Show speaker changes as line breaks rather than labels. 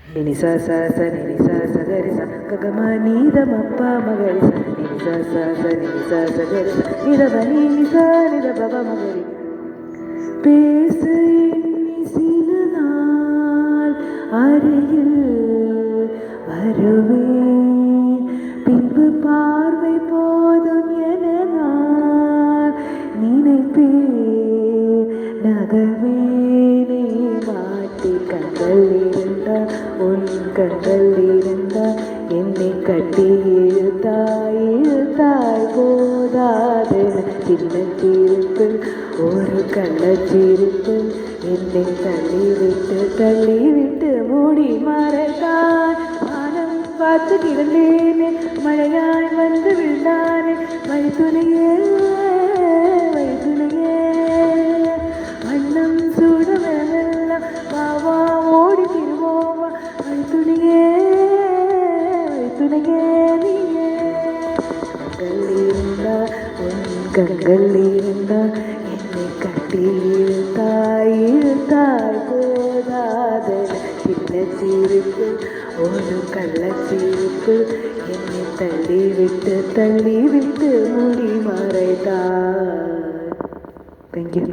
Nini sa sa sa nini sa sa gari sa kagama nida mappa magari sa nini sa sa sa nini sa sa gari sa nida ba nini sa nida baba magari பேசு எண்ணி சில நாள் அருகில் வருவேன் பின்பு பார்வை போதும் என நான் நினைப்பேன் நகர்வேனே மாட்டி கண்கள் இருந்தால் உன் கண்கள் இருந்தால் என்னை கட்டி இழுத்தாய் போதாது சின்ன தீர்ப்பு ஒரு கள்ளச்சிரிப்பு என்னை தள்ளிவிட்டு மூடி மறைத்தான் வானம் பார்த்து கிடந்தேனே மழையாய் வந்து விழுந்தானே வழித்துணையே வண்ணம் சூட வேலாம் வாவா ஓடி திருவோவா வழித்துணையே நீயே கண்கள் இருந்தா உன் கண்கள் இருந்தா என்னை கட்டி இழுத்தாய் போதாத சின்ன சிரிப்பு ஒரு கள்ளச்சிரிப்பு என்னை தள்ளிவிட்டு மூடி மறைத்தாய். தேங்க்யூ.